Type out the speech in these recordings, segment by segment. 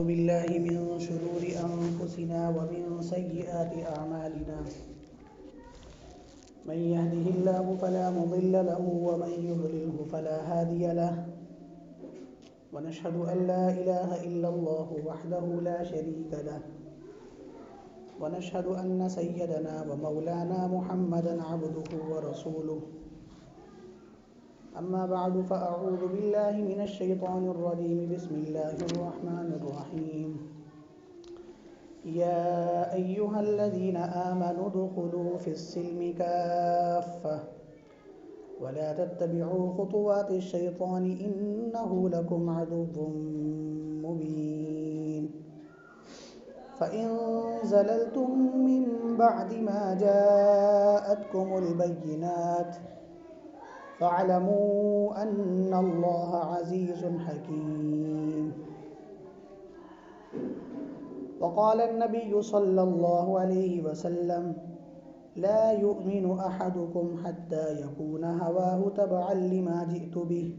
بالله من شرور أنفسنا ومن سيئات أعمالنا من يهده الله فلا مضل له ومن يضلله فلا هادي له ونشهد أن لا إله إلا الله وحده لا شريك له ونشهد أن سيدنا ومولانا محمدا عبده ورسوله أما بعد فأعوذ بالله من الشيطان الرجيم بسم الله الرحمن الرحيم يا أيها الذين آمنوا ادخلوا في السلم كافة ولا تتبعوا خطوات الشيطان إنه لكم عدو مبين فإن زللتم من بعد ما جاءتكم البينات فاعلموا أن الله عزيز حكيم وقال النبي صلى الله عليه وسلم لا يؤمن أحدكم حتى يكون هواه تبعا لما جئت به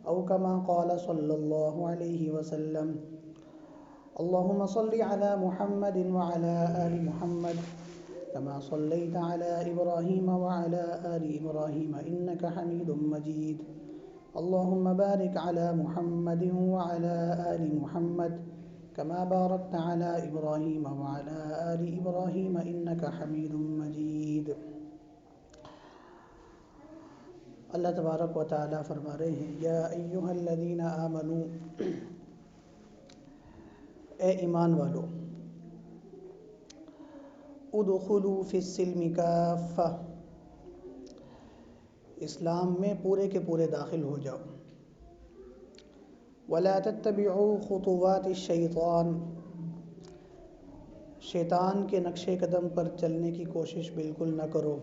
أو كما قال صلى الله عليه وسلم اللهم صل على محمد وعلى آل محمد كما صليت على إبراهيم وعلى آل إبراهيم إنك حميد مجيد اللهم بارك على محمد وعلى آل محمد كما باركت على إبراهيم وعلى آل إبراهيم إنك حميد مجيد. اللہ تبارک و تعالیٰ فرما رہے ہیں یا ایہا الذین آمنو، اے ایمان والو، ادخلوا فی السلم کافہ، اسلام میں پورے کے پورے داخل ہو جاؤ. ولا تتبعوا خطوات الشیطان، شیطان کے نقش قدم پر چلنے کی کوشش بالکل نہ کرو.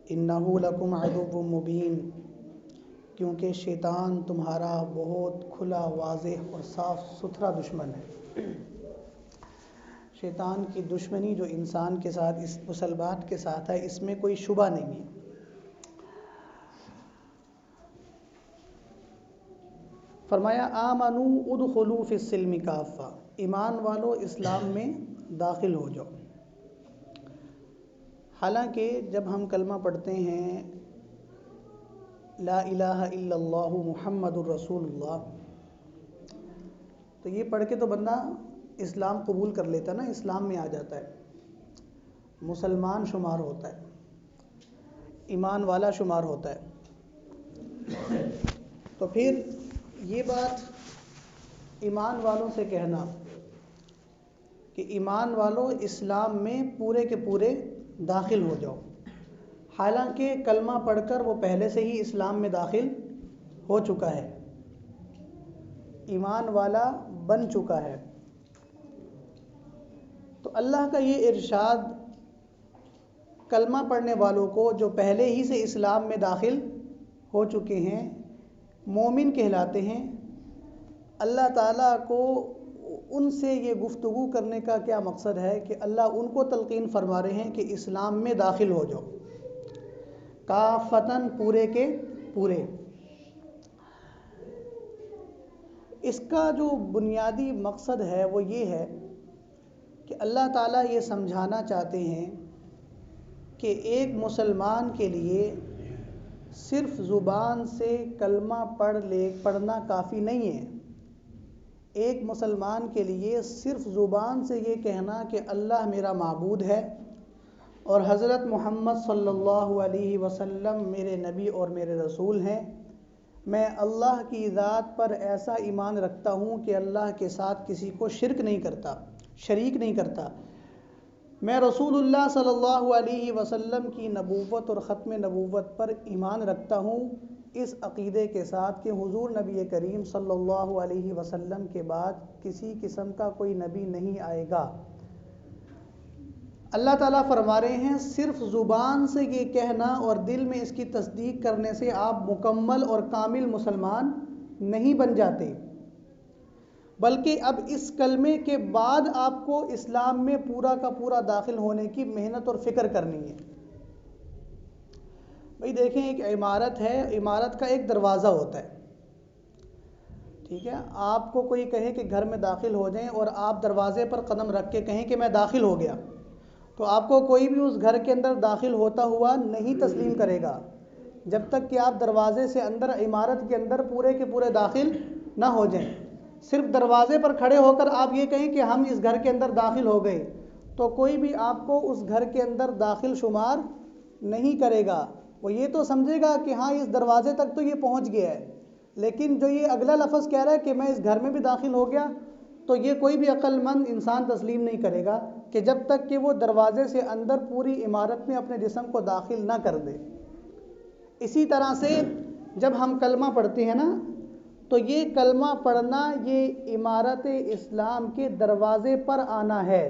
انہ لکم عدو مبین، کیونکہ شیطان تمہارا بہت کھلا، واضح اور صاف ستھرا دشمن ہے. شیطان کی دشمنی جو انسان کے ساتھ، اس مسلمان کے ساتھ ہے، اس میں کوئی شبہ نہیں ہے. فرمایا آمنو ادخلوا فی السلم کافہ، ایمان والو اسلام میں داخل ہو جاؤ. حالانکہ جب ہم کلمہ پڑھتے ہیں لا الہ الا اللہ محمد الرسول اللہ، تو یہ پڑھ کے تو بندہ اسلام قبول کر لیتا ہے نا، اسلام میں آ جاتا ہے، مسلمان شمار ہوتا ہے، ایمان والا شمار ہوتا ہے. تو پھر یہ بات ایمان والوں سے کہنا کہ ایمان والوں اسلام میں پورے کے پورے داخل ہو جاؤ، حالانکہ کلمہ پڑھ کر وہ پہلے سے ہی اسلام میں داخل ہو چکا ہے، ایمان والا بن چکا ہے. تو اللہ کا یہ ارشاد کلمہ پڑھنے والوں کو جو پہلے ہی سے اسلام میں داخل ہو چکے ہیں، مومن کہلاتے ہیں، اللہ تعالیٰ کو ان سے یہ گفتگو کرنے کا کیا مقصد ہے کہ اللہ ان کو تلقین فرما رہے ہیں کہ اسلام میں داخل ہو جاؤ کافتاً، پورے کے پورے. اس کا جو بنیادی مقصد ہے وہ یہ ہے کہ اللہ تعالیٰ یہ سمجھانا چاہتے ہیں کہ ایک مسلمان کے لیے صرف زبان سے کلمہ پڑھنا کافی نہیں ہے. ایک مسلمان کے لیے صرف زبان سے یہ کہنا کہ اللہ میرا معبود ہے اور حضرت محمد صلی اللہ علیہ وسلم میرے نبی اور میرے رسول ہیں، میں اللہ کی ذات پر ایسا ایمان رکھتا ہوں کہ اللہ کے ساتھ کسی کو شرک نہیں کرتا، شریک نہیں کرتا، میں رسول اللہ صلی اللہ علیہ وسلم کی نبوت اور ختم نبوت پر ایمان رکھتا ہوں، اس عقیدے کے ساتھ کہ حضور نبی کریم صلی اللہ علیہ وسلم کے بعد کسی قسم کا کوئی نبی نہیں آئے گا. اللہ تعالیٰ فرما رہے ہیں صرف زبان سے یہ کہنا اور دل میں اس کی تصدیق کرنے سے آپ مکمل اور کامل مسلمان نہیں بن جاتے، بلکہ اب اس کلمے کے بعد آپ کو اسلام میں پورا کا پورا داخل ہونے کی محنت اور فکر کرنی ہے. بھئی دیکھیں، ایک عمارت ہے، عمارت کا ایک دروازہ ہوتا ہے، ٹھیک ہے، آپ کو کوئی کہے کہ گھر میں داخل ہو جائیں اور آپ دروازے پر قدم رکھ کے کہیں کہ میں داخل ہو گیا، تو آپ کو کوئی بھی اس گھر کے اندر داخل ہوتا ہوا نہیں تسلیم کرے گا جب تک کہ آپ دروازے سے اندر عمارت کے اندر پورے کے پورے داخل نہ ہو جائیں۔ صرف دروازے پر کھڑے ہو کر آپ یہ کہیں کہ ہم اس گھر کے اندر داخل ہو گئے، تو کوئی بھی آپ کو اس گھر کے اندر داخل شمار نہیں کرے گا۔ وہ یہ تو سمجھے گا کہ ہاں اس دروازے تک تو یہ پہنچ گیا ہے، لیکن جو یہ اگلا لفظ کہہ رہا ہے کہ میں اس گھر میں بھی داخل ہو گیا، تو یہ کوئی بھی عقل مند انسان تسلیم نہیں کرے گا کہ جب تک کہ وہ دروازے سے اندر پوری عمارت میں اپنے جسم کو داخل نہ کر دے۔ اسی طرح سے جب ہم کلمہ پڑھتے ہیں نا، تو یہ کلمہ پڑھنا یہ عمارت اسلام کے دروازے پر آنا ہے۔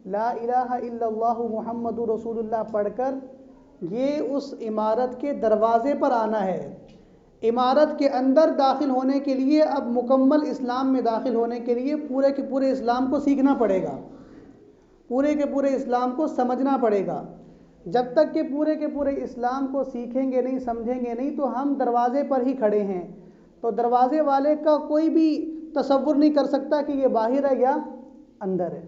لا الہ الا اللہ محمد رسول اللہ پڑھ کر یہ اس عمارت کے دروازے پر آنا ہے۔ عمارت کے اندر داخل ہونے کے لیے، اب مکمل اسلام میں داخل ہونے کے لیے پورے کے پورے اسلام کو سیکھنا پڑے گا، پورے کے پورے اسلام کو سمجھنا پڑے گا۔ جب تک کہ پورے کے پورے اسلام کو سیکھیں گے نہیں، سمجھیں گے نہیں، تو ہم دروازے پر ہی کھڑے ہیں، تو دروازے والے کا کوئی بھی تصور نہیں کر سکتا کہ یہ باہر ہے یا اندر ہے۔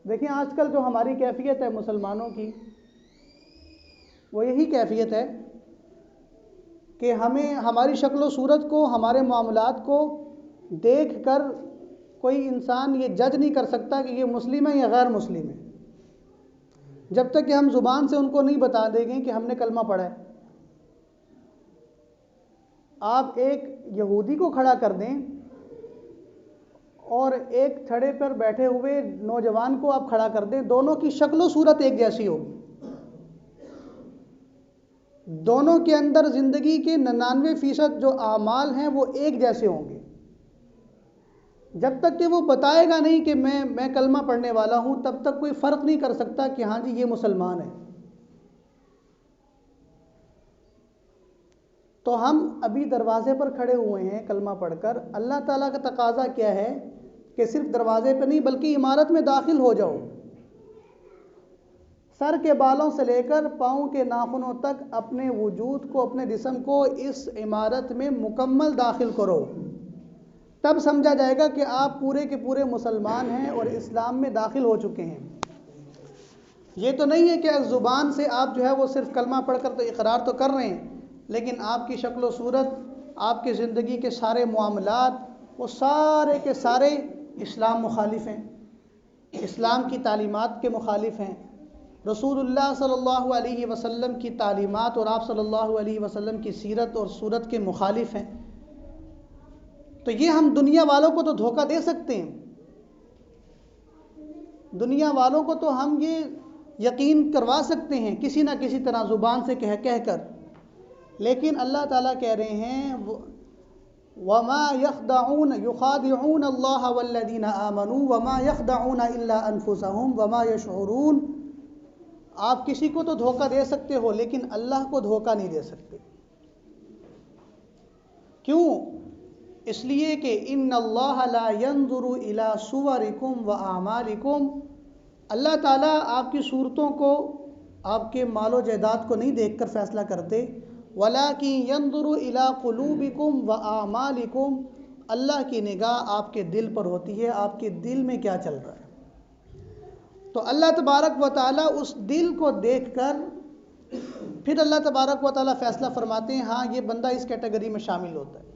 دیکھیں آج کل جو ہماری کیفیت ہے مسلمانوں کی، وہ یہی کیفیت ہے کہ ہمیں ہماری شکل و صورت کو، ہمارے معاملات کو دیکھ کر کوئی انسان یہ جج نہیں کر سکتا کہ یہ مسلم ہے یا غیر مسلم ہے، جب تک کہ ہم زبان سے ان کو نہیں بتا دیں گے کہ ہم نے کلمہ پڑھا ہے۔ آپ ایک یہودی کو کھڑا کر دیں اور ایک تھڑے پر بیٹھے ہوئے نوجوان کو آپ کھڑا کر دیں، دونوں کی شکل و صورت ایک جیسی ہوگی، دونوں کے اندر زندگی کے 99% جو اعمال ہیں وہ ایک جیسے ہوں گے۔ جب تک کہ وہ بتائے گا نہیں کہ میں کلمہ پڑھنے والا ہوں، تب تک کوئی فرق نہیں کر سکتا کہ ہاں جی یہ مسلمان ہے۔ تو ہم ابھی دروازے پر کھڑے ہوئے ہیں کلمہ پڑھ کر۔ اللہ تعالیٰ کا تقاضا کیا ہے کہ صرف دروازے پہ نہیں بلکہ عمارت میں داخل ہو جاؤ، سر کے بالوں سے لے کر پاؤں کے ناخنوں تک اپنے وجود کو، اپنے جسم کو اس عمارت میں مکمل داخل کرو، تب سمجھا جائے گا کہ آپ پورے کے پورے مسلمان ہیں اور اسلام میں داخل ہو چکے ہیں۔ یہ تو نہیں ہے کہ زبان سے آپ جو ہے وہ صرف کلمہ پڑھ کر تو اقرار تو کر رہے ہیں، لیکن آپ کی شکل و صورت، آپ کی زندگی کے سارے معاملات، وہ سارے کے سارے اسلام مخالف ہیں، اسلام کی تعلیمات کے مخالف ہیں، رسول اللہ صلی اللہ علیہ وسلم کی تعلیمات اور آپ صلی اللہ علیہ وسلم کی سیرت اور صورت کے مخالف ہیں۔ تو یہ ہم دنیا والوں کو تو دھوکہ دے سکتے ہیں، دنیا والوں کو تو ہم یہ یقین کروا سکتے ہیں کسی نہ کسی طرح زبان سے کہہ کر، لیکن اللہ تعالیٰ کہہ رہے ہیں وَمَا يَخْدَعُونَ يُخَادِعُونَ اللَّهَ وَالَّذِينَ آمَنُوا وَمَا يَخْدَعُونَ إِلَّا أَنفُسَهُمْ وَمَا يَشْعُرُونَ۔ آپ کسی کو تو دھوکہ دے سکتے ہو لیکن اللہ کو دھوکہ نہیں دے سکتے۔ کیوں؟ اس لیے کہ ان اللہ لا ينظر الى صورکم واعمالکم، اللہ تعالیٰ آپ کی صورتوں کو، آپ کے مال و جائیداد کو نہیں دیکھ کر فیصلہ کرتے، ولکن ينظر الى قلوبکم واعمالکم، اللہ کی نگاہ آپ کے دل پر ہوتی ہے، آپ کے دل میں کیا چل رہا ہے۔ تو اللہ تبارک و تعالیٰ اس دل کو دیکھ کر پھر اللہ تبارک و تعالیٰ فیصلہ فرماتے ہیں ہاں یہ بندہ اس کیٹیگری میں شامل ہوتا ہے۔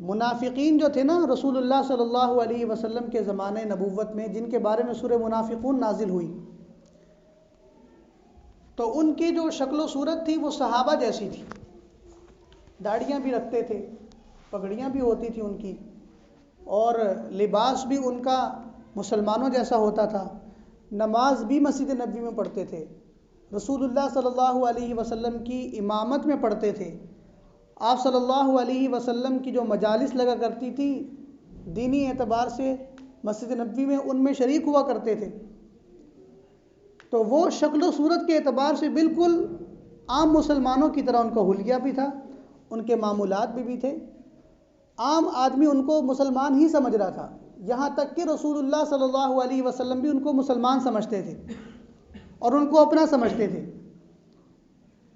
منافقین جو تھے نا رسول اللہ صلی اللہ علیہ وسلم کے زمانے نبوت میں، جن کے بارے میں سورہ منافقون نازل ہوئی، تو ان کی جو شکل و صورت تھی وہ صحابہ جیسی تھی، داڑھیاں بھی رکھتے تھے، پگڑیاں بھی ہوتی تھی ان کی، اور لباس بھی ان کا مسلمانوں جیسا ہوتا تھا، نماز بھی مسجد نبوی میں پڑھتے تھے، رسول اللہ صلی اللہ علیہ وسلم کی امامت میں پڑھتے تھے، آپ صلی اللہ علیہ وسلم کی جو مجالس لگا کرتی تھی دینی اعتبار سے مسجد نبوی میں، ان میں شریک ہوا کرتے تھے، تو وہ شکل و صورت کے اعتبار سے بالکل عام مسلمانوں کی طرح ان کا حلیہ بھی تھا، ان کے معمولات بھی تھے، عام آدمی ان کو مسلمان ہی سمجھ رہا تھا، یہاں تک کہ رسول اللہ صلی اللہ علیہ وسلم بھی ان کو مسلمان سمجھتے تھے اور ان کو اپنا سمجھتے تھے۔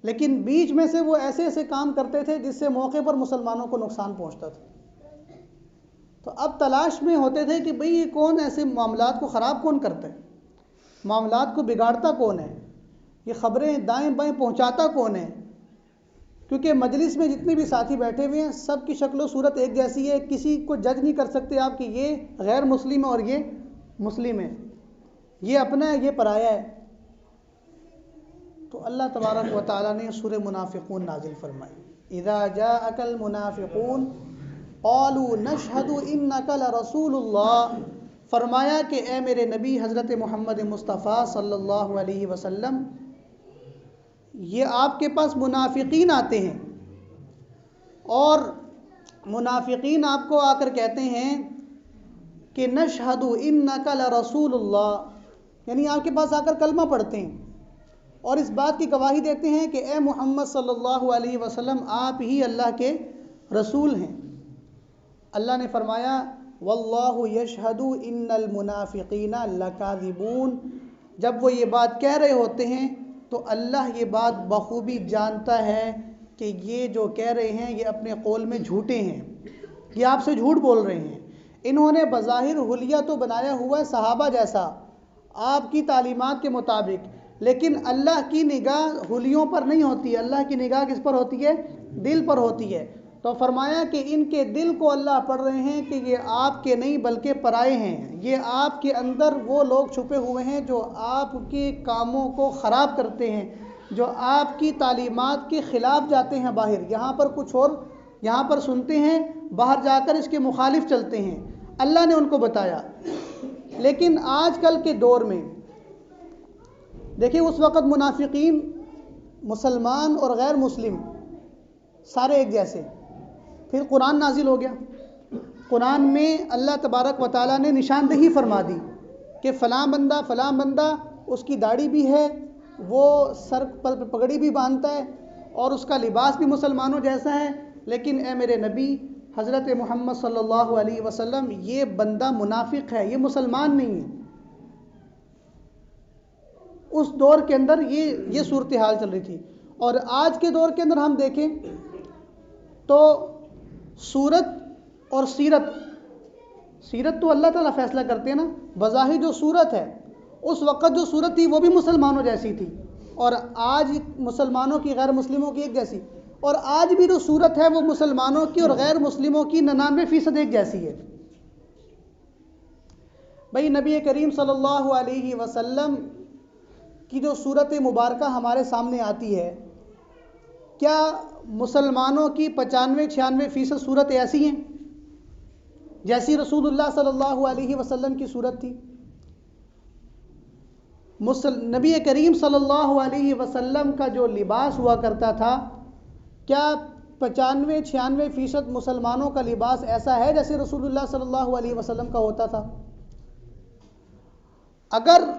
لیکن بیچ میں سے وہ ایسے ایسے کام کرتے تھے جس سے موقع پر مسلمانوں کو نقصان پہنچتا تھا. تو اب تلاش میں ہوتے تھے کہ بھئی یہ کون ایسے معاملات کو خراب کون کرتا ہے، معاملات کو بگاڑتا کون ہے، یہ خبریں دائیں بائیں پہنچاتا کون ہے. کیونکہ مجلس میں جتنے بھی ساتھی بیٹھے ہوئے ہیں سب کی شکل و صورت ایک جیسی ہے، کسی کو جج نہیں کر سکتے آپ کہ یہ غیر مسلم ہے اور یہ مسلم ہے، یہ اپنا ہے یہ پرایا ہے. تو اللہ تبارک و تعالیٰ نے سورہ منافقون نازل فرمائی. اذا جاءک المنافقون قالوا نشہد انک لرسول اللہ، فرمایا کہ اے میرے نبی حضرت محمد مصطفیٰ صلی اللہ علیہ وسلم، یہ آپ کے پاس منافقین آتے ہیں اور منافقین آپ کو آ کر کہتے ہیں کہ نشہد انک لرسول اللہ، یعنی آپ کے پاس آ کر کلمہ پڑھتے ہیں اور اس بات کی گواہی دیتے ہیں کہ اے محمد صلی اللہ علیہ وسلم آپ ہی اللہ کے رسول ہیں. اللہ نے فرمایا واللہ یشہد ان المنافقین لکاذبون، جب وہ یہ بات کہہ رہے ہوتے ہیں تو اللہ یہ بات بخوبی جانتا ہے کہ یہ جو کہہ رہے ہیں یہ اپنے قول میں جھوٹے ہیں، یہ آپ سے جھوٹ بول رہے ہیں. انہوں نے بظاہر حلیہ تو بنایا ہوا ہے صحابہ جیسا آپ کی تعلیمات کے مطابق، لیکن اللہ کی نگاہ حلیوں پر نہیں ہوتی، اللہ کی نگاہ کس پر ہوتی ہے؟ دل پر ہوتی ہے. تو فرمایا کہ ان کے دل کو اللہ پڑھ رہے ہیں کہ یہ آپ کے نہیں بلکہ پرائے ہیں، یہ آپ کے اندر وہ لوگ چھپے ہوئے ہیں جو آپ کے کاموں کو خراب کرتے ہیں، جو آپ کی تعلیمات کے خلاف جاتے ہیں باہر، یہاں پر کچھ اور یہاں پر سنتے ہیں، باہر جا کر اس کے مخالف چلتے ہیں. اللہ نے ان کو بتایا. لیکن آج کل کے دور میں دیکھیں، اس وقت منافقین مسلمان اور غیر مسلم سارے ایک جیسے. پھر قرآن نازل ہو گیا، قرآن میں اللہ تبارک و تعالیٰ نے نشاندہی فرما دی کہ فلاں بندہ اس کی داڑھی بھی ہے، وہ سر پر پگڑی بھی باندھتا ہے اور اس کا لباس بھی مسلمانوں جیسا ہے، لیکن اے میرے نبی حضرت محمد صلی اللہ علیہ وسلم یہ بندہ منافق ہے، یہ مسلمان نہیں ہے. اس دور کے اندر یہ صورتحال چل رہی تھی. اور آج کے دور کے اندر ہم دیکھیں تو صورت اور سیرت تو اللہ تعالیٰ فیصلہ کرتے ہیں نا. بظاہر جو صورت ہے اس وقت جو صورت تھی وہ بھی مسلمانوں جیسی تھی، اور آج مسلمانوں کی غیر مسلموں کی ایک جیسی، اور آج بھی جو صورت ہے وہ مسلمانوں کی اور غیر مسلموں کی 99% ایک جیسی ہے. بھئی نبی کریم صلی اللہ علیہ وسلم کی جو صورت مبارکہ ہمارے سامنے آتی ہے، کیا مسلمانوں کی 95-96% صورت ایسی ہیں جیسی رسول اللہ صلی اللہ علیہ وسلم کی صورت تھی؟ نبی کریم صلی اللہ علیہ وسلم کا جو لباس ہوا کرتا تھا، کیا 95-96% مسلمانوں کا لباس ایسا ہے جیسے رسول اللہ صلی اللہ علیہ وسلم کا ہوتا تھا؟ اگر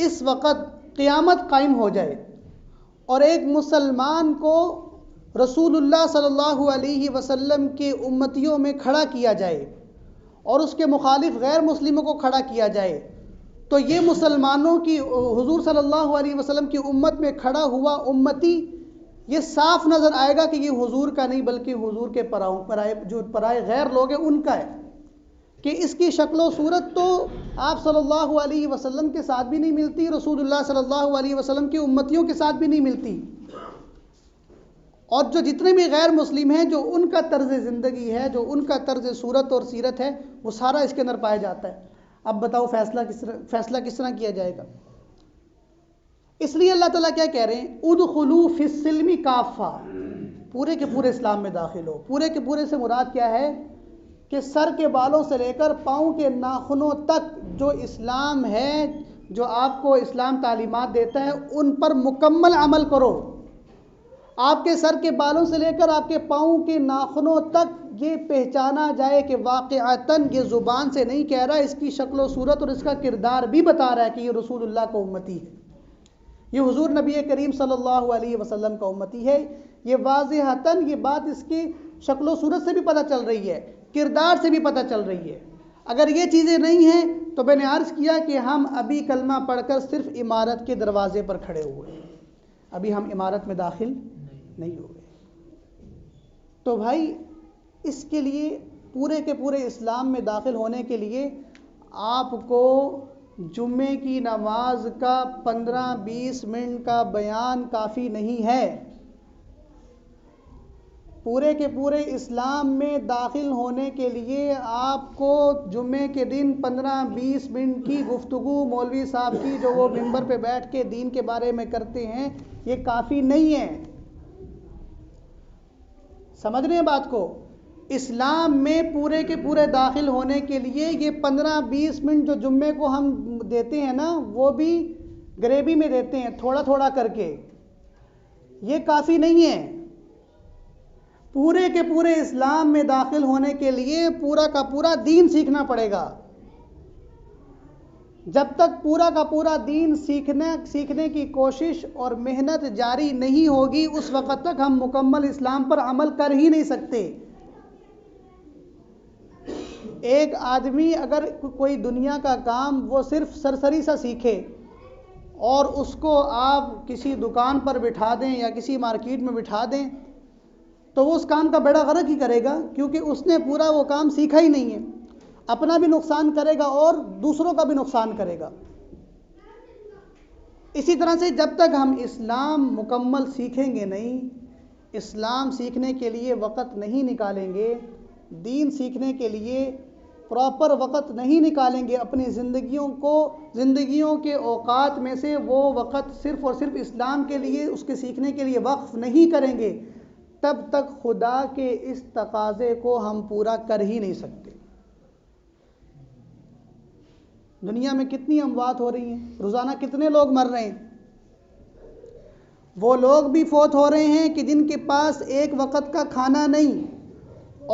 اس وقت قیامت قائم ہو جائے اور ایک مسلمان کو رسول اللہ صلی اللہ علیہ وسلم کے امتیوں میں کھڑا کیا جائے اور اس کے مخالف غیر مسلموں کو کھڑا کیا جائے تو یہ مسلمانوں کی حضور صلی اللہ علیہ وسلم کی امت میں کھڑا ہوا امتی یہ صاف نظر آئے گا کہ یہ حضور کا نہیں بلکہ حضور کے پرائے غیر لوگ ہیں ان کا ہے، کہ اس کی شکل و صورت تو آپ صلی اللہ علیہ وسلم کے ساتھ بھی نہیں ملتی، رسول اللہ صلی اللہ علیہ وسلم کی امتیوں کے ساتھ بھی نہیں ملتی. اور جو جتنے بھی غیر مسلم ہیں، جو ان کا طرز زندگی ہے، جو ان کا طرز صورت اور سیرت ہے، وہ سارا اس کے اندر پایا جاتا ہے. اب بتاؤ فیصلہ کس طرح کیا جائے گا؟ اس لیے اللہ تعالیٰ کیا کہہ رہے ہیں؟ ادخلوا فی السلم کافہ، پورے کے پورے اسلام میں داخل ہو. پورے کے پورے سے مراد کیا ہے؟ کہ سر کے بالوں سے لے کر پاؤں کے ناخنوں تک جو اسلام ہے، جو آپ کو اسلام تعلیمات دیتا ہے، ان پر مکمل عمل کرو. آپ کے سر کے بالوں سے لے کر آپ کے پاؤں کے ناخنوں تک یہ پہچانا جائے کہ واقعتاً یہ زبان سے نہیں کہہ رہا، اس کی شکل و صورت اور اس کا کردار بھی بتا رہا ہے کہ یہ رسول اللہ کا امتی ہے، یہ حضور نبی کریم صلی اللہ علیہ وسلم کا امتی ہے. یہ واضحتاً یہ بات اس کی شکل و صورت سے بھی پتہ چل رہی ہے، کردار سے بھی پتہ چل رہی ہے. اگر یہ چیزیں نہیں ہیں تو میں نے عرض کیا کہ ہم ابھی کلمہ پڑھ کر صرف عمارت کے دروازے پر کھڑے ہوئے ہیں. ابھی ہم عمارت میں داخل نہیں ہو گئے. تو بھائی اس کے لیے پورے کے پورے اسلام میں داخل ہونے کے لیے آپ کو جمعے کی نماز کا 15-20 منٹ کا بیان کافی نہیں ہے. پورے کے پورے اسلام میں داخل ہونے کے لیے آپ کو جمعے کے دن 15-20 منٹ کی گفتگو مولوی صاحب کی جو وہ ممبر پہ بیٹھ کے دین کے بارے میں کرتے ہیں یہ کافی نہیں ہے. سمجھ رہے ہیں بات کو؟ اسلام میں پورے کے پورے داخل ہونے کے لیے یہ 15-20 منٹ جو جمعے کو ہم دیتے ہیں نا وہ بھی گریبی میں دیتے ہیں تھوڑا تھوڑا کر کے، یہ کافی نہیں ہے. پورے کے پورے اسلام میں داخل ہونے کے لیے پورا کا پورا دین سیکھنا پڑے گا. جب تک پورا کا پورا دین سیکھنے کی کوشش اور محنت جاری نہیں ہوگی اس وقت تک ہم مکمل اسلام پر عمل کر ہی نہیں سکتے. ایک آدمی اگر کوئی دنیا کا کام وہ صرف سرسری سا سیکھے اور اس کو آپ کسی دکان پر بٹھا دیں یا کسی مارکیٹ میں بٹھا دیں تو وہ اس کام کا بیڑا غرق ہی کرے گا، کیونکہ اس نے پورا وہ کام سیکھا ہی نہیں ہے. اپنا بھی نقصان کرے گا اور دوسروں کا بھی نقصان کرے گا. اسی طرح سے جب تک ہم اسلام مکمل سیکھیں گے نہیں، اسلام سیکھنے کے لیے وقت نہیں نکالیں گے، دین سیکھنے کے لیے پراپر وقت نہیں نکالیں گے، اپنی زندگیوں کے اوقات میں سے وہ وقت صرف اور صرف اسلام کے لیے اس کے سیکھنے کے لیے وقف نہیں کریں گے، تب تک خدا کے اس تقاضے کو ہم پورا کر ہی نہیں سکتے. دنیا میں کتنی اموات ہو رہی ہیں، روزانہ کتنے لوگ مر رہے ہیں. وہ لوگ بھی فوت ہو رہے ہیں کہ جن کے پاس ایک وقت کا کھانا نہیں،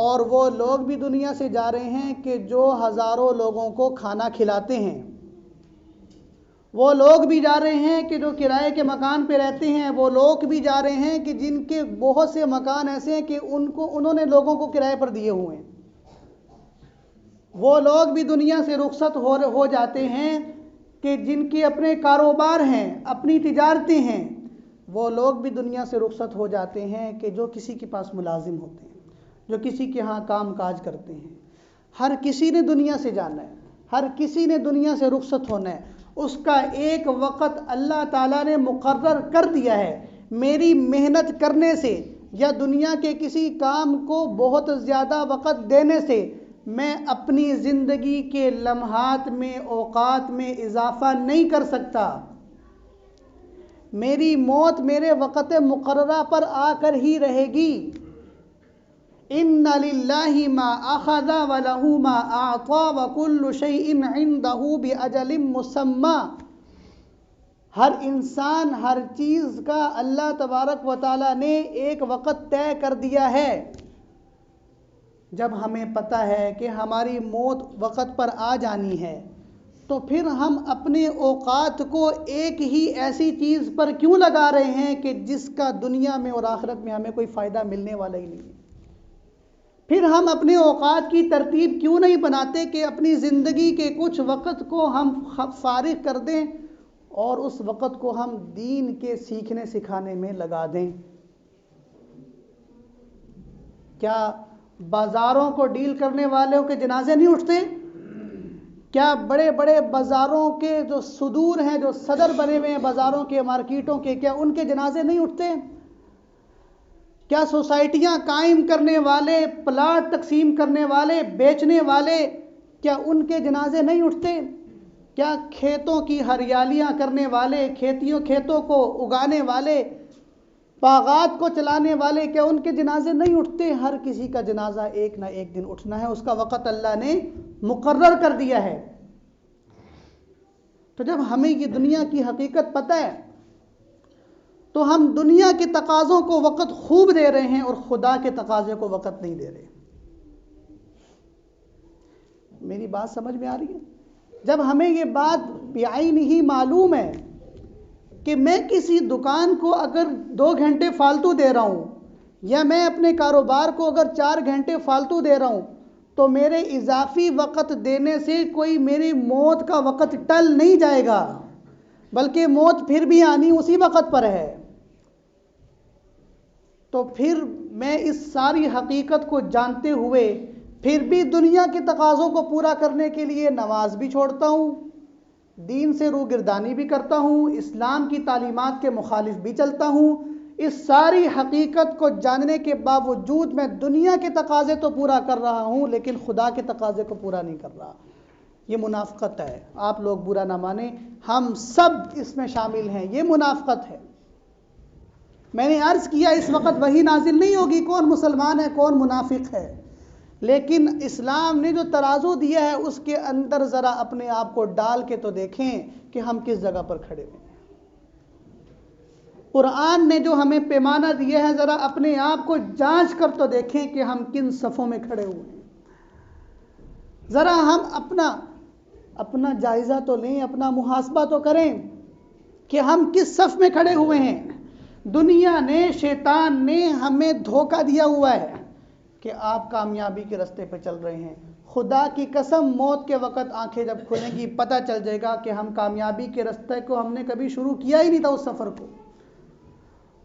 اور وہ لوگ بھی دنیا سے جا رہے ہیں کہ جو ہزاروں لوگوں کو کھانا کھلاتے ہیں. وہ لوگ بھی جا رہے ہیں کہ جو کرائے کے مکان پہ رہتے ہیں، وہ لوگ بھی جا رہے ہیں کہ جن کے بہت سے مکان ایسے ہیں کہ انہوں نے لوگوں کو کرائے پر دیے ہوئے ہیں. وہ لوگ بھی دنیا سے رخصت ہو جاتے ہیں کہ جن کے اپنے کاروبار ہیں، اپنی تجارتیں ہیں. وہ لوگ بھی دنیا سے رخصت ہو جاتے ہیں کہ جو کسی کے پاس ملازم ہوتے ہیں، جو کسی کے ہاں کام کاج کرتے ہیں. ہر کسی نے دنیا سے جانا ہے، ہر کسی نے دنیا سے رخصت ہونا ہے. اس کا ایک وقت اللہ تعالیٰ نے مقرر کر دیا ہے. میری محنت کرنے سے یا دنیا کے کسی کام کو بہت زیادہ وقت دینے سے میں اپنی زندگی کے لمحات میں اوقات میں اضافہ نہیں کر سکتا. میری موت میرے وقت مقررہ پر آ کر ہی رہے گی. ان للہ ما اخذ وله ما اعطى وكل شيء عنده باجل مسمى. ہر انسان ہر چیز کا اللہ تبارک و تعالیٰ نے ایک وقت طے کر دیا ہے. جب ہمیں پتہ ہے کہ ہماری موت وقت پر آ جانی ہے تو پھر ہم اپنے اوقات کو ایک ہی ایسی چیز پر کیوں لگا رہے ہیں کہ جس کا دنیا میں اور آخرت میں ہمیں کوئی فائدہ ملنے والا ہی نہیں ہے. پھر ہم اپنے اوقات کی ترتیب کیوں نہیں بناتے کہ اپنی زندگی کے کچھ وقت کو ہم فارغ کر دیں اور اس وقت کو ہم دین کے سیکھنے سکھانے میں لگا دیں. کیا بازاروں کو ڈیل کرنے والوں کے جنازے نہیں اٹھتے؟ کیا بڑے بڑے بازاروں کے جو صدور ہیں، جو صدر بنے ہوئے ہیں بازاروں کے، مارکیٹوں کے، کیا ان کے جنازے نہیں اٹھتے؟ کیا سوسائٹیاں قائم کرنے والے، پلاٹ تقسیم کرنے والے، بیچنے والے، کیا ان کے جنازے نہیں اٹھتے؟ کیا کھیتوں کی ہریالیاں کرنے والے، کھیتوں کو اگانے والے، باغات کو چلانے والے، کیا ان کے جنازے نہیں اٹھتے؟ ہر کسی کا جنازہ ایک نہ ایک دن اٹھنا ہے، اس کا وقت اللہ نے مقرر کر دیا ہے. تو جب ہمیں یہ دنیا کی حقیقت پتہ ہے تو ہم دنیا کے تقاضوں کو وقت خوب دے رہے ہیں اور خدا کے تقاضے کو وقت نہیں دے رہے. میری بات سمجھ میں آ رہی ہے؟ جب ہمیں یہ بات بعین ہی معلوم ہے کہ میں کسی دکان کو اگر 2 گھنٹے فالتو دے رہا ہوں یا میں اپنے کاروبار کو اگر 4 گھنٹے فالتو دے رہا ہوں تو میرے اضافی وقت دینے سے کوئی میری موت کا وقت ٹل نہیں جائے گا، بلکہ موت پھر بھی آنی اسی وقت پر ہے. تو پھر میں اس ساری حقیقت کو جانتے ہوئے پھر بھی دنیا کے تقاضوں کو پورا کرنے کے لیے نماز بھی چھوڑتا ہوں، دین سے روگردانی بھی کرتا ہوں، اسلام کی تعلیمات کے مخالف بھی چلتا ہوں، اس ساری حقیقت کو جاننے کے باوجود میں دنیا کے تقاضے تو پورا کر رہا ہوں لیکن خدا کے تقاضے کو پورا نہیں کر رہا، یہ منافقت ہے۔ آپ لوگ برا نہ مانیں، ہم سب اس میں شامل ہیں، یہ منافقت ہے۔ میں نے عرض کیا اس وقت وحی نازل نہیں ہوگی کون مسلمان ہے کون منافق ہے، لیکن اسلام نے جو ترازو دیا ہے اس کے اندر ذرا اپنے آپ کو ڈال کے تو دیکھیں کہ ہم کس جگہ پر کھڑے ہوئے ہیں۔ قرآن نے جو ہمیں پیمانہ دیا ہے ذرا اپنے آپ کو جانچ کر تو دیکھیں کہ ہم کن صفوں میں کھڑے ہوئے ہیں۔ ذرا ہم اپنا جائزہ تو لیں، اپنا محاسبہ تو کریں کہ ہم کس صف میں کھڑے ہوئے ہیں۔ دنیا نے، شیطان نے ہمیں دھوکہ دیا ہوا ہے کہ آپ کامیابی کے راستے پہ چل رہے ہیں۔ خدا کی قسم موت کے وقت آنکھیں جب کھلیں گی پتہ چل جائے گا کہ ہم کامیابی کے راستے کو ہم نے کبھی شروع کیا ہی نہیں تھا، اس سفر کو۔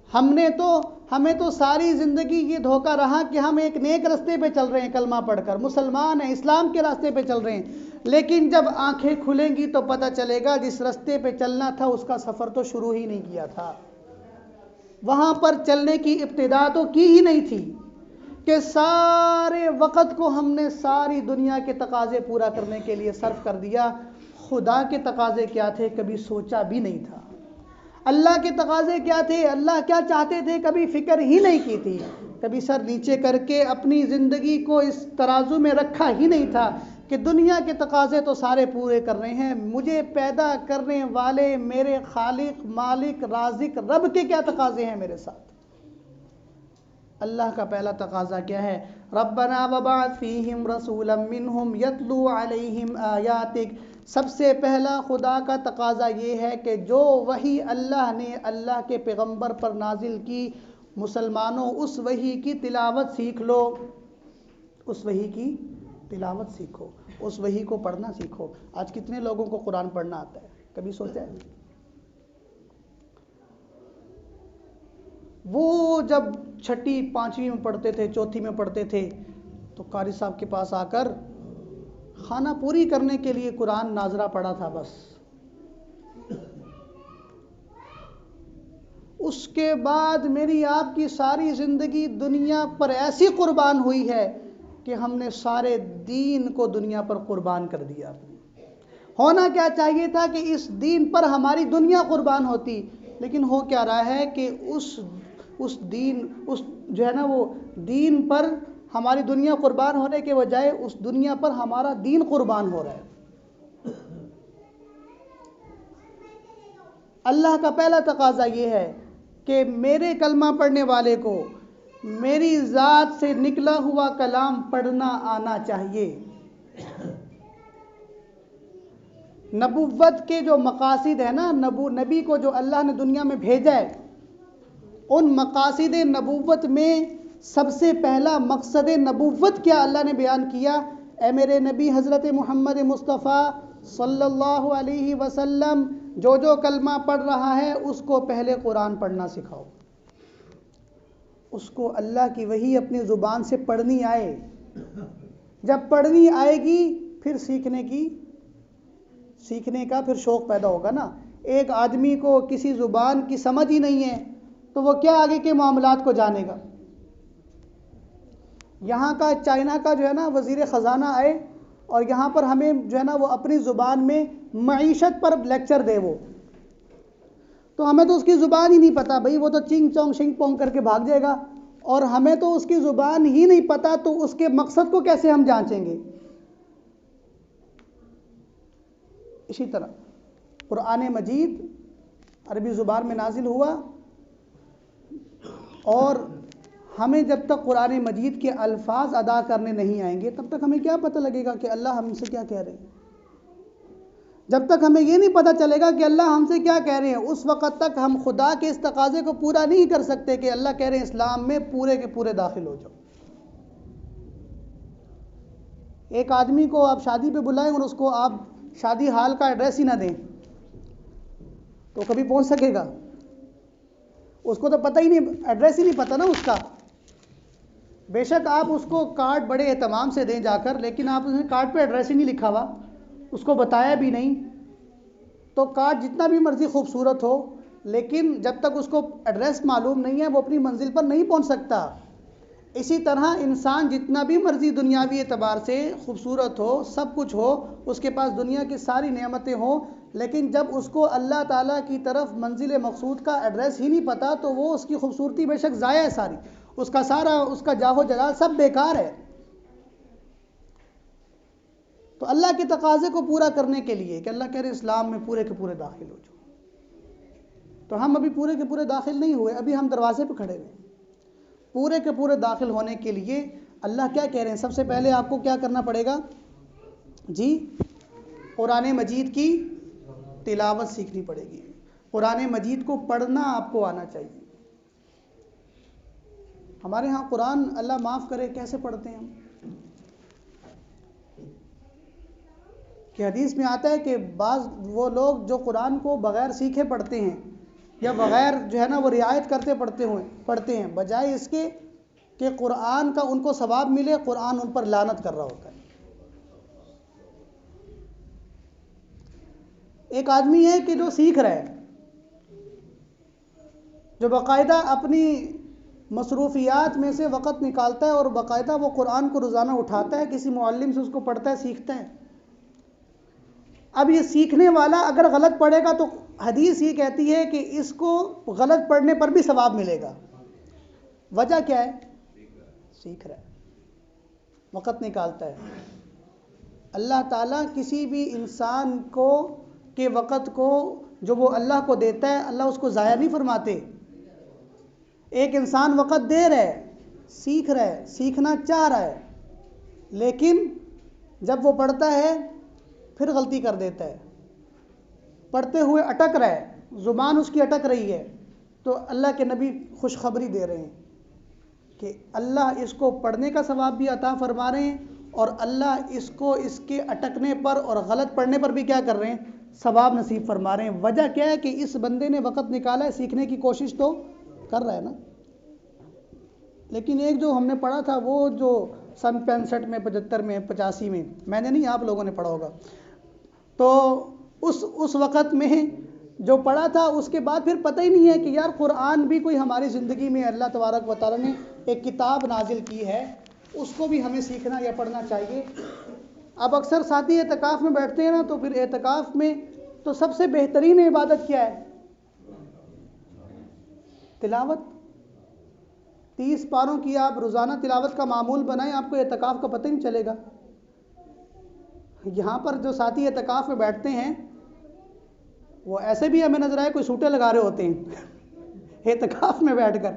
ہمیں تو ساری زندگی یہ دھوکہ رہا کہ ہم ایک نیک راستے پہ چل رہے ہیں، کلمہ پڑھ کر مسلمان ہیں، اسلام کے راستے پہ چل رہے ہیں، لیکن جب آنکھیں کھلیں گی تو پتہ چلے گا جس راستے پہ چلنا تھا اس کا سفر تو شروع ہی نہیں کیا تھا، وہاں پر چلنے کی ابتدا تو کی ہی نہیں تھی، کہ سارے وقت کو ہم نے ساری دنیا کے تقاضے پورا کرنے کے لیے صرف کر دیا۔ خدا کے تقاضے کیا تھے کبھی سوچا بھی نہیں تھا، اللہ کے تقاضے کیا تھے، اللہ کیا چاہتے تھے کبھی فکر ہی نہیں کی تھی، کبھی سر نیچے کر کے اپنی زندگی کو اس ترازو میں رکھا ہی نہیں تھا کہ دنیا کے تقاضے تو سارے پورے کر رہے ہیں، مجھے پیدا کرنے والے میرے خالق مالک رازق رب کے کیا تقاضے ہیں میرے ساتھ۔ اللہ کا پہلا تقاضا کیا ہے؟ ربنا وبعث فیہم رسولا منہم یتلو علیہم آیاتک۔ سب سے پہلا خدا کا تقاضا یہ ہے کہ جو وحی اللہ نے اللہ کے پیغمبر پر نازل کی، مسلمانوں اس وحی کی تلاوت سیکھ لو، اس وحی کی تلاوت سیکھو، اس وحی کو پڑھنا سیکھو۔ آج کتنے لوگوں کو قرآن پڑھنا آتا ہے؟ کبھی سوچا ہے؟ وہ جب چھٹی پانچویں میں پڑھتے تھے، چوتھی میں پڑھتے تھے تو قاری صاحب کے پاس آ کر خانہ پوری کرنے کے لیے قرآن ناظرہ پڑھا تھا بس۔ اس کے بعد میری آپ کی ساری زندگی دنیا پر ایسی قربان ہوئی ہے کہ ہم نے سارے دین کو دنیا پر قربان کر دیا۔ ہونا کیا چاہیے تھا کہ اس دین پر ہماری دنیا قربان ہوتی، لیکن ہو کیا رہا ہے کہ اس دین پر ہماری دنیا قربان ہونے کے بجائے اس دنیا پر ہمارا دین قربان ہو رہا ہے۔ اللہ کا پہلا تقاضا یہ ہے کہ میرے کلمہ پڑھنے والے کو میری ذات سے نکلا ہوا کلام پڑھنا آنا چاہیے۔ نبوت کے جو مقاصد ہیں نا، نبی کو جو اللہ نے دنیا میں بھیجا ہے، ان مقاصد نبوت میں سب سے پہلا مقصد نبوت کیا اللہ نے بیان کیا؟ اے میرے نبی حضرت محمد مصطفیٰ صلی اللہ علیہ وسلم، جو کلمہ پڑھ رہا ہے اس کو پہلے قرآن پڑھنا سکھاؤ، اس کو اللہ کی وحی اپنی زبان سے پڑھنی آئے، جب پڑھنی آئے گی پھر سیکھنے کا پھر شوق پیدا ہوگا نا۔ ایک آدمی کو کسی زبان کی سمجھ ہی نہیں ہے تو وہ کیا آگے کے معاملات کو جانے گا؟ یہاں کا چائنا کا جو ہے نا وزیر خزانہ آئے اور یہاں پر ہمیں جو ہے نا وہ اپنی زبان میں معیشت پر لیکچر دے، وہ تو ہمیں تو اس کی زبان ہی نہیں پتا، بھئی وہ تو چنگ چونگ شنگ پونگ کر کے بھاگ جائے گا، اور ہمیں تو اس کی زبان ہی نہیں پتا تو اس کے مقصد کو کیسے ہم جانچیں گے؟ اسی طرح قرآن مجید عربی زبان میں نازل ہوا، اور ہمیں جب تک قرآن مجید کے الفاظ ادا کرنے نہیں آئیں گے تب تک ہمیں کیا پتہ لگے گا کہ اللہ ہم سے کیا کہہ رہے ہیں؟ جب تک ہمیں یہ نہیں پتہ چلے گا کہ اللہ ہم سے کیا کہہ رہے ہیں، اس وقت تک ہم خدا کے اس تقاضے کو پورا نہیں کر سکتے کہ اللہ کہہ رہے ہیں اسلام میں پورے کے پورے داخل ہو جاؤ۔ ایک آدمی کو آپ شادی پہ بلائیں اور اس کو آپ شادی ہال کا ایڈریس ہی نہ دیں تو کبھی پہنچ سکے گا؟ اس کو تو پتہ ہی نہیں، ایڈریس ہی نہیں پتہ نا اس کا. بے شک آپ اس کو کارڈ بڑے اہتمام سے دیں جا کر، لیکن آپ نے کارڈ پہ ایڈریس ہی نہیں لکھا ہوا، اس کو بتایا بھی نہیں، تو کارڈ جتنا بھی مرضی خوبصورت ہو لیکن جب تک اس کو ایڈریس معلوم نہیں ہے وہ اپنی منزل پر نہیں پہنچ سکتا. اسی طرح انسان جتنا بھی مرضی دنیاوی اعتبار سے خوبصورت ہو، سب کچھ ہو، اس کے پاس دنیا کی ساری نعمتیں ہوں، لیکن جب اس کو اللہ تعالیٰ کی طرف منزل مقصود کا ایڈریس ہی نہیں پتا تو وہ اس کی خوبصورتی بے شک ضائع ہے ساری، اس کا سارا، اس کا جاہ و جلال سب بیکار ہے. تو اللہ کے تقاضے کو پورا کرنے کے لیے کہ اللہ کہہ رہے اسلام میں پورے کے پورے داخل ہو جاؤ، تو ہم ابھی پورے کے پورے داخل نہیں ہوئے، ابھی ہم دروازے پہ کھڑے ہوئے. پورے کے پورے داخل ہونے کے لیے اللہ کیا کہہ رہے ہیں؟ سب سے پہلے آپ کو کیا کرنا پڑے گا جی؟ قرآن مجید کی تلاوت سیکھنی پڑے گی. قرآن مجید کو پڑھنا آپ کو آنا چاہیے. ہمارے ہاں قرآن اللہ معاف کرے کیسے پڑھتے ہیں ہم، کہ حدیث میں آتا ہے کہ بعض وہ لوگ جو قرآن کو بغیر سیکھے پڑھتے ہیں یا بغیر جو ہے نا وہ رعایت کرتے پڑھتے ہیں، بجائے اس کے کہ قرآن کا ان کو ثواب ملے، قرآن ان پر لعنت کر رہا ہوتا ہے. ایک آدمی ہے کہ جو سیکھ رہا ہے، جو باقاعدہ اپنی مصروفیات میں سے وقت نکالتا ہے اور باقاعدہ وہ قرآن کو روزانہ اٹھاتا ہے، کسی معلم سے اس کو پڑھتا ہے، سیکھتا ہے. اب یہ سیکھنے والا اگر غلط پڑھے گا تو حدیث یہ کہتی ہے کہ اس کو غلط پڑھنے پر بھی ثواب ملے گا. وجہ کیا ہے؟ سیکھ رہا ہے، وقت نکالتا ہے. اللہ تعالیٰ کسی بھی انسان کو کے وقت کو جو وہ اللہ کو دیتا ہے اللہ اس کو ضائع نہیں فرماتے. ایک انسان وقت دے رہا ہے، سیکھ رہا ہے، سیکھنا چاہ رہا ہے، لیکن جب وہ پڑھتا ہے پھر غلطی کر دیتا ہے، پڑھتے ہوئے اٹک رہا ہے، زبان اس کی اٹک رہی ہے، تو اللہ کے نبی خوشخبری دے رہے ہیں کہ اللہ اس کو پڑھنے کا ثواب بھی عطا فرما رہے ہیں اور اللہ اس کو اس کے اٹکنے پر اور غلط پڑھنے پر بھی کیا کر رہے ہیں؟ ثواب نصیب فرما رہے ہیں. وجہ کیا ہے؟ کہ اس بندے نے وقت نکالا ہے، سیکھنے کی کوشش تو کر رہا ہے نا. لیکن ایک جو ہم نے پڑھا تھا وہ جو سن 65 میں 75 میں 85 میں نے نہیں، آپ لوگوں نے پڑھا ہوگا، تو اس وقت میں جو پڑھا تھا اس کے بعد پھر پتہ ہی نہیں ہے کہ یار قرآن بھی کوئی ہماری زندگی میں اللہ تبارک و تعالیٰ نے ایک کتاب نازل کی ہے، اس کو بھی ہمیں سیکھنا یا پڑھنا چاہیے. اب اکثر ساتھی اعتکاف میں بیٹھتے ہیں نا، تو پھر اعتکاف میں تو سب سے بہترین عبادت کیا ہے؟ تلاوت. 30 پاروں کی آپ روزانہ تلاوت کا معمول بنائیں، آپ کو اعتکاف کا پتہ ہی نہیں چلے گا. یہاں پر جو ساتھی اعتکاف میں بیٹھتے ہیں وہ ایسے بھی ہمیں نظر آئے کوئی سوٹے لگا رہے ہوتے ہیں اعتکاف میں بیٹھ کر.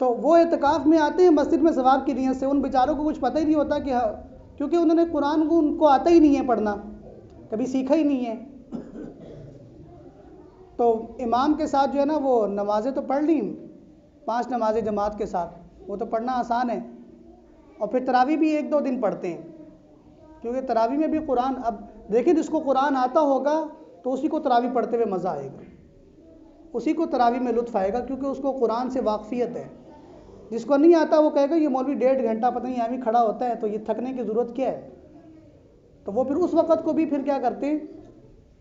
تو وہ اعتکاف میں آتے ہیں مسجد میں ثواب کی نیت سے، ان بیچاروں کو کچھ پتہ ہی نہیں ہوتا کہ کیونکہ انہوں نے قرآن کو ان کو آتا ہی نہیں ہے پڑھنا، کبھی سیکھا ہی نہیں ہے. تو امام کے ساتھ جو ہے نا وہ نمازیں تو پڑھ لیں، 5 نمازیں جماعت کے ساتھ، وہ تو پڑھنا آسان ہے، اور پھر تراویح بھی 1-2 دن پڑھتے ہیں، کیونکہ تراویح میں بھی قرآن، اب دیکھیں جس کو قرآن آتا ہوگا تو اسی کو تراویح پڑھتے ہوئے مزہ آئے گا، اسی کو تراویح میں لطف آئے گا، کیونکہ اس کو قرآن سے واقفیت ہے. جس کو نہیں آتا وہ کہے گا یہ مولوی 1.5 گھنٹہ پتہ نہیں یہیں کھڑا ہوتا ہے تو یہ تھکنے کی ضرورت کیا ہے. تو وہ پھر اس وقت کو بھی پھر کیا کرتے ہیں؟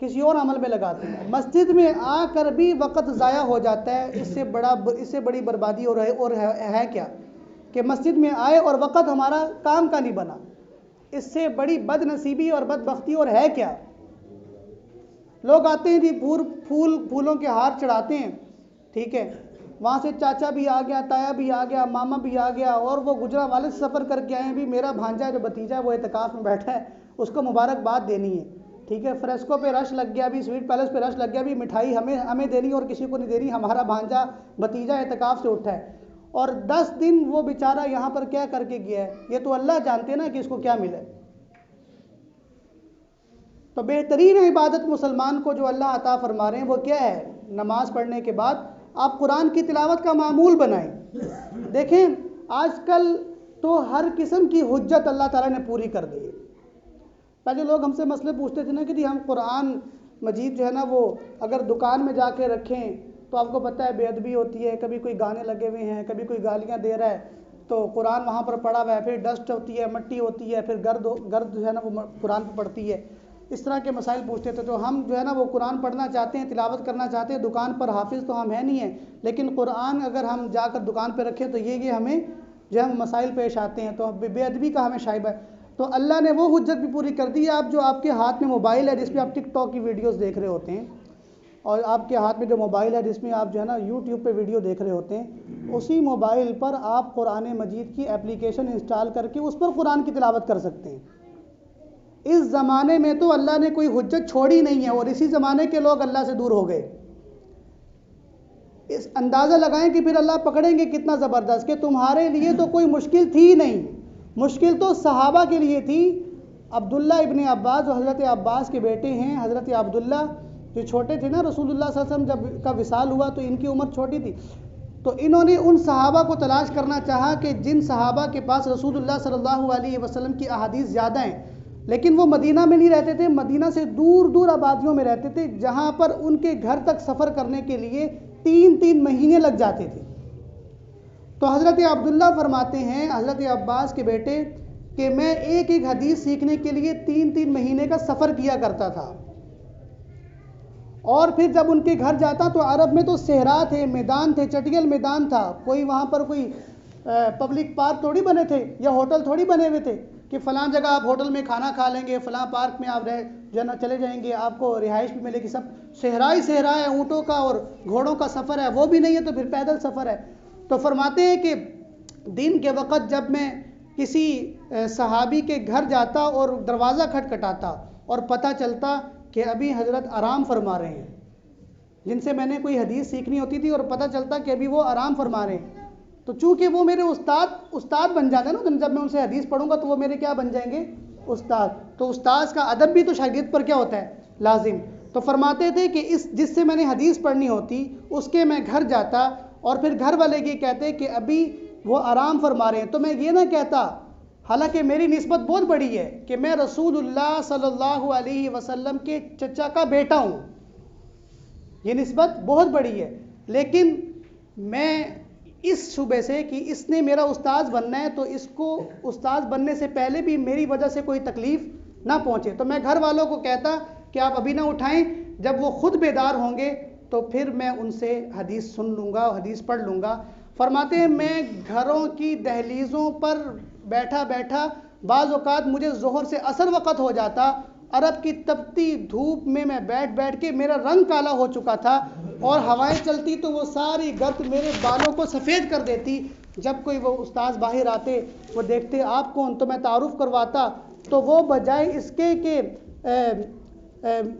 کسی اور عمل میں لگاتے ہیں. مسجد میں آ کر بھی وقت ضائع ہو جاتا ہے، اس سے بڑی بربادی اور ہے کیا کہ مسجد میں آئے اور وقت ہمارا کام کا نہیں بنا، اس سے بڑی بد نصیبی اور بدبختی اور ہے کیا. لوگ آتے ہیں جی پھولوں کے ہار چڑھاتے ہیں، ٹھیک ہے، وہاں سے چاچا بھی آ گیا، تایا بھی آ گیا، ماما بھی آ گیا، اور وہ گجرانوالے سے سفر کر کے آئے ہیں، بھی میرا بھانجا جو بھتیجا ہے وہ اعتکاف میں بیٹھا ہے، اس کو مبارکباد دینی ہے، ٹھیک ہے، فریسکو پہ رش لگ گیا، بھی سویٹ پیلس پہ رش لگ گیا، بھی مٹھائی ہمیں دینی اور کسی کو نہیں دینی، ہمارا بھانجا بھتیجا اعتکاف سے اٹھا ہے. اور 10 دن وہ بیچارہ یہاں پر کیا کر کے گیا ہے، یہ تو اللہ جانتے ہیں نا کہ اس کو کیا ملا ہے. تو بہترین عبادت مسلمان کو جو اللہ عطا فرما رہے ہیں وہ کیا ہے؟ نماز پڑھنے کے بعد آپ قرآن کی تلاوت کا معمول بنائیں. دیکھیں آج کل تو ہر قسم کی حجت اللہ تعالیٰ نے پوری کر دی ہے. پہلے لوگ ہم سے مسئلے پوچھتے تھے نا کہ جی ہم قرآن مجید جو ہے نا وہ اگر دکان میں جا کے رکھیں تو آپ کو پتہ ہے بے ادبی ہوتی ہے، کبھی کوئی گانے لگے ہوئے ہیں، کبھی کوئی گالیاں دے رہا ہے، تو قرآن وہاں پر پڑا ہوا ہے، پھر ڈسٹ ہوتی ہے، مٹی ہوتی ہے، پھر گرد جو ہے نا وہ قرآن پہ پڑتی ہے، اس طرح کے مسائل پوچھتے تھے۔ تو ہم جو ہے نا وہ قرآن پڑھنا چاہتے ہیں، تلاوت کرنا چاہتے ہیں، دکان پر حافظ تو ہم ہیں نہیں ہیں، لیکن قرآن اگر ہم جا کر دکان پہ رکھیں تو یہ ہمیں جو ہے مسائل پیش آتے ہیں، تو بے ادبی کا ہمیں شائبہ ہے۔ تو اللہ نے وہ حجت بھی پوری کر دی ہے، آپ جو آپ کے ہاتھ میں موبائل ہے جس پہ آپ ٹک ٹاک کی ویڈیوز دیکھ رہے ہوتے ہیں، اور آپ کے ہاتھ میں جو موبائل ہے جس میں آپ جو ہے نا یوٹیوب پہ ویڈیو دیکھ رہے ہوتے ہیں، اسی موبائل پر آپ قرآن مجید کی اپلیکیشن انسٹال کر کے اس پر قرآن کی تلاوت کر سکتے ہیں۔ اس زمانے میں تو اللہ نے کوئی حجت چھوڑی نہیں ہے، اور اسی زمانے کے لوگ اللہ سے دور ہو گئے۔ اس اندازہ لگائیں کہ پھر اللہ پکڑیں گے کتنا زبردست، کہ تمہارے لیے تو کوئی مشکل تھی نہیں، مشکل تو صحابہ کے لیے تھی۔ عبداللہ ابن عباس جو حضرت عباس کے بیٹے ہیں، حضرت عبداللہ جو چھوٹے تھے نا، رسول اللہ صلی اللہ علیہ وسلم جب کا وصال ہوا تو ان کی عمر چھوٹی تھی، تو انہوں نے ان صحابہ کو تلاش کرنا چاہا کہ جن صحابہ کے پاس رسول اللہ صلی اللہ علیہ وسلم کی احادیث زیادہ ہیں، لیکن وہ مدینہ میں نہیں رہتے تھے، مدینہ سے دور دور آبادیوں میں رہتے تھے، جہاں پر ان کے گھر تک سفر کرنے کے لیے 3 مہینے لگ جاتے تھے۔ تو حضرت عبداللہ فرماتے ہیں، حضرت عباس کے بیٹے، کہ میں ایک حدیث سیکھنے کے لیے 3 مہینے کا سفر کیا کرتا تھا، اور پھر جب ان کے گھر جاتا تو عرب میں تو صحرا تھے، میدان تھے، چٹیل میدان تھا، کوئی وہاں پر کوئی پبلک پارک تھوڑی بنے تھے یا ہوٹل تھوڑی بنے ہوئے تھے کہ فلاں جگہ آپ ہوٹل میں کھانا کھا لیں گے، فلاں پارک میں آپ جو ہے نا چلے جائیں گے، آپ کو رہائش بھی ملے گی۔ سب صحرا ہی صحرا ہے، اونٹوں کا اور گھوڑوں کا سفر ہے، وہ بھی نہیں ہے تو پھر پیدل سفر ہے۔ تو فرماتے ہیں کہ دن کے وقت جب میں کسی صحابی کے گھر جاتا اور دروازہ کھٹکھٹاتا اور پتہ چلتا کہ ابھی حضرت آرام فرما رہے ہیں، جن سے میں نے کوئی حدیث سیکھنی ہوتی تھی، اور پتہ چلتا کہ ابھی وہ آرام فرما رہے ہیں، تو چونکہ وہ میرے استاد بن جاتے ہیں نا، جب میں ان سے حدیث پڑھوں گا تو وہ میرے کیا بن جائیں گے؟ استاد۔ تو استاد کا ادب بھی تو شاگرد پر کیا ہوتا ہے؟ لازم۔ تو فرماتے تھے کہ جس سے میں نے حدیث پڑھنی ہوتی اس کے میں گھر جاتا، اور پھر گھر والے یہ کہتے کہ ابھی وہ آرام فرما رہے ہیں، تو میں یہ نہ کہتا، حالانکہ میری نسبت بہت بڑی ہے کہ میں رسول اللہ صلی اللہ علیہ وسلم کے چچا کا بیٹا ہوں، یہ نسبت بہت بڑی ہے، لیکن میں اس شبے سے کہ اس نے میرا استاذ بننا ہے، تو اس کو استاذ بننے سے پہلے بھی میری وجہ سے کوئی تکلیف نہ پہنچے، تو میں گھر والوں کو کہتا کہ آپ ابھی نہ اٹھائیں، جب وہ خود بیدار ہوں گے تو پھر میں ان سے حدیث سن لوں گا، حدیث پڑھ لوں گا۔ فرماتے ہیں میں گھروں کی دہلیزوں پر بیٹھا بیٹھا بعض اوقات مجھے ظہر سے عصر وقت ہو جاتا، عرب کی تپتی دھوپ میں بیٹھ کے میرا رنگ کالا ہو چکا تھا، اور ہوائیں چلتی تو وہ ساری گرد میرے بالوں کو سفید کر دیتی۔ جب کوئی وہ استاذ باہر آتے، وہ دیکھتے آپ کون، تو میں تعارف کرواتا، تو وہ بجائے اس کے کہ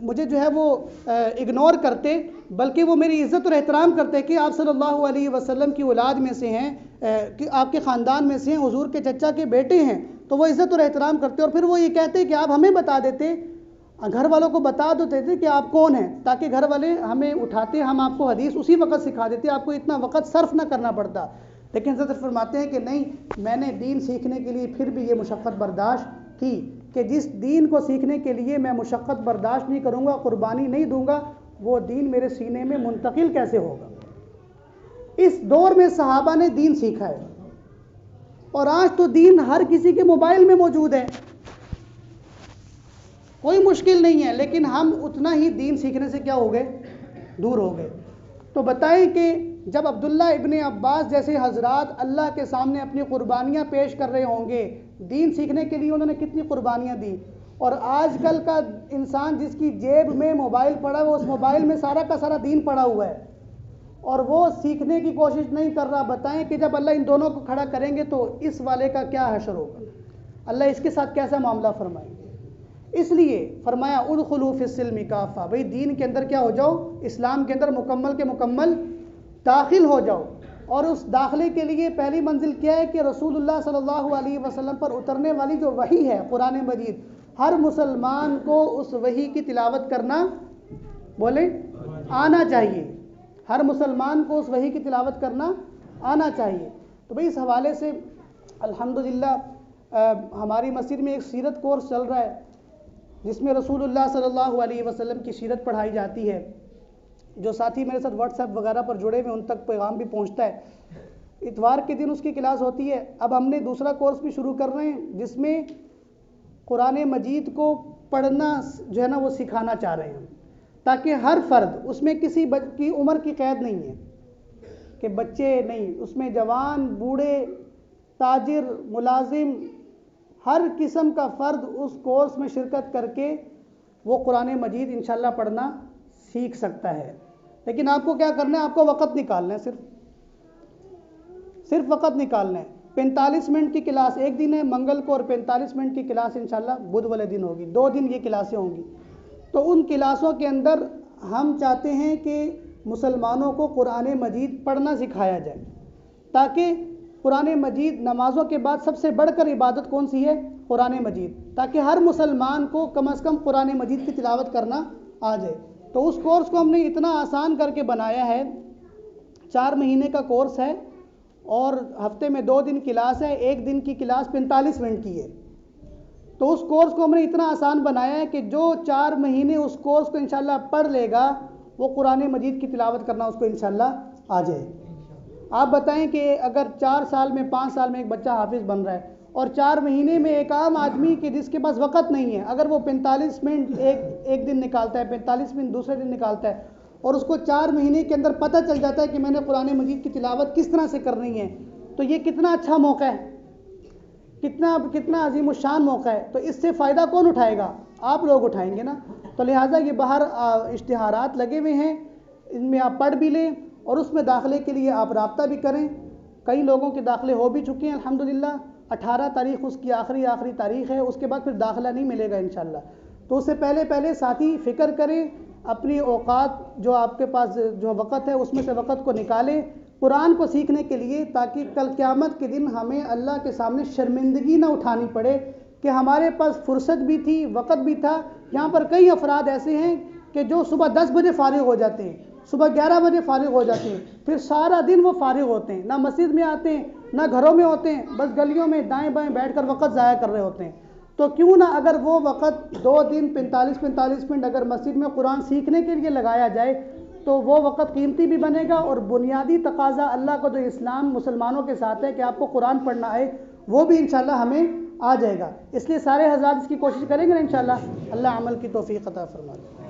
مجھے جو ہے وہ اگنور کرتے، بلکہ وہ میری عزت اور احترام کرتے کہ آپ صلی اللہ علیہ وسلم کی اولاد میں سے ہیں، کہ آپ کے خاندان میں سے ہیں، حضور کے چچا کے بیٹے ہیں، تو وہ عزت اور احترام کرتے، اور پھر وہ یہ کہتے کہ آپ ہمیں بتا دیتے، گھر والوں کو بتا دیتے تھے کہ آپ کون ہیں، تاکہ گھر والے ہمیں اٹھاتے، ہم آپ کو حدیث اسی وقت سکھا دیتے، آپ کو اتنا وقت صرف نہ کرنا پڑتا۔ لیکن حضرت فرماتے ہیں کہ نہیں، میں نے دین سیکھنے کے لیے پھر بھی یہ مشقت برداشت کی، کہ جس دین کو سیکھنے کے لیے میں مشقت برداشت نہیں کروں گا، قربانی نہیں دوں گا، وہ دین میرے سینے میں منتقل کیسے ہوگا؟ اس دور میں صحابہ نے دین سیکھا ہے، اور آج تو دین ہر کسی کے موبائل میں موجود ہے، کوئی مشکل نہیں ہے، لیکن ہم اتنا ہی دین سیکھنے سے کیا ہو گئے؟ دور ہو گئے۔ تو بتائیں کہ جب عبداللہ ابن عباس جیسے حضرات اللہ کے سامنے اپنی قربانیاں پیش کر رہے ہوں گے، دین سیکھنے کے لیے انہوں نے کتنی قربانیاں دی، اور آج کل کا انسان جس کی جیب میں موبائل پڑا ہے، وہ اس موبائل میں سارا کا سارا دین پڑا ہوا ہے، اور وہ سیکھنے کی کوشش نہیں کر رہا۔ بتائیں کہ جب اللہ ان دونوں کو کھڑا کریں گے تو اس والے کا کیا حشر ہوگا، اللہ اس کے ساتھ کیسا معاملہ فرمائیں گے؟ اس لیے فرمایا ادخلوا فی السلم کافہ، بھئی دین کے اندر کیا ہو جاؤ؟ اسلام کے اندر مکمل کے مکمل داخل ہو جاؤ، اور اس داخلے کے لیے پہلی منزل کیا ہے کہ رسول اللہ صلی اللہ علیہ وسلم پر اترنے والی جو وحی ہے قرآن مجید، ہر مسلمان کو اس وحی کی تلاوت کرنا بولے آنا چاہیے، ہر مسلمان کو اس وحی کی تلاوت کرنا آنا چاہیے۔ تو بھئی اس حوالے سے الحمدللہ ہماری مسجد میں ایک سیرت کورس چل رہا ہے، جس میں رسول اللہ صلی اللہ علیہ وسلم کی سیرت پڑھائی جاتی ہے. جو ساتھی میرے ساتھ واٹس ایپ وغیرہ پر جڑے ہوئے ان تک پیغام بھی پہنچتا ہے. اتوار کے دن اس کی کلاس ہوتی ہے. اب ہم نے دوسرا کورس بھی شروع کر رہے ہیں جس میں قرآن مجید کو پڑھنا جو ہے نا وہ سکھانا چاہ رہے ہیں تاکہ ہر فرد اس میں کسی کی عمر کی قید نہیں ہے کہ بچے نہیں، اس میں جوان، بوڑھے، تاجر، ملازم، ہر قسم کا فرد اس کورس میں شرکت کر کے وہ قرآن مجید انشاءاللہ پڑھنا سیکھ سکتا ہے. لیکن آپ کو کیا کرنا ہے؟ آپ کو وقت نکالنا ہے، صرف وقت نکالنا ہے. 45 منٹ کی کلاس ایک دن ہے منگل کو، اور 45 منٹ کی کلاس انشاءاللہ بدھ والے دن ہوگی. 2 دن یہ کلاسیں ہوں گی. تو ان کلاسوں کے اندر ہم چاہتے ہیں کہ مسلمانوں کو قرآن مجید پڑھنا سکھایا جائے تاکہ قرآن مجید نمازوں کے بعد سب سے بڑھ کر عبادت کون سی ہے؟ قرآن مجید. تاکہ ہر مسلمان کو کم از کم قرآن مجید کی تلاوت کرنا آ جائے. تو اس کورس کو ہم نے اتنا آسان کر کے بنایا ہے. 4 مہینے کا کورس ہے اور ہفتے میں 2 دن کلاس ہے. ایک دن کی کلاس 45 منٹ کی ہے. تو اس کورس کو ہم نے اتنا آسان بنایا ہے کہ جو 4 مہینے اس کورس کو انشاءاللہ پڑھ لے گا وہ قرآن مجید کی تلاوت کرنا اس کو انشاءاللہ آ جائے. آپ بتائیں کہ اگر 4 سال میں 5 سال میں ایک بچہ حافظ بن رہا ہے اور 4 مہینے میں ایک عام آدمی کے جس کے پاس وقت نہیں ہے، اگر وہ 45 منٹ ایک دن نکالتا ہے، 45 منٹ دوسرے دن نکالتا ہے اور اس کو 4 مہینے کے اندر پتہ چل جاتا ہے کہ میں نے قرآن مجید کی تلاوت کس طرح سے کرنی ہے، تو یہ کتنا اچھا موقع ہے، کتنا عظیم الشان موقع ہے. تو اس سے فائدہ کون اٹھائے گا؟ آپ لوگ اٹھائیں گے نا. تو لہٰذا یہ باہر اشتہارات لگے ہوئے ہیں، ان میں آپ پڑھ بھی لیں اور اس میں داخلے کے لیے آپ رابطہ بھی کریں. کئی لوگوں کے داخلے ہو بھی چکے ہیں الحمدللہ. 18 تاریخ اس کی آخری تاریخ ہے. اس کے بعد پھر داخلہ نہیں ملے گا انشاءاللہ. تو اس سے پہلے ساتھی فکر کریں، اپنی اوقات جو آپ کے پاس جو وقت ہے اس میں سے وقت کو نکالیں قرآن کو سیکھنے کے لیے، تاکہ کل قیامت کے دن ہمیں اللہ کے سامنے شرمندگی نہ اٹھانی پڑے کہ ہمارے پاس فرصت بھی تھی، وقت بھی تھا. یہاں پر کئی افراد ایسے ہیں کہ جو صبح 10 بجے فارغ ہو جاتے ہیں، صبح 11 بجے فارغ ہو جاتے ہیں، پھر سارا دن وہ فارغ ہوتے ہیں، نہ مسجد میں آتے ہیں نہ گھروں میں ہوتے ہیں، بس گلیوں میں دائیں بائیں بیٹھ کر وقت ضائع کر رہے ہوتے ہیں. تو کیوں نہ اگر وہ وقت 2 دن 45 منٹ اگر مسجد میں قرآن سیکھنے کے لیے لگایا جائے تو وہ وقت قیمتی بھی بنے گا، اور بنیادی تقاضا اللہ کو جو اسلام مسلمانوں کے ساتھ ہے کہ آپ کو قرآن پڑھنا آئے وہ بھی انشاءاللہ ہمیں آ جائے گا. اس لیے سارے حضرات اس کی کوشش کریں گے نا انشاءاللہ. اللہ عمل کی توفیق عطا فرمائے.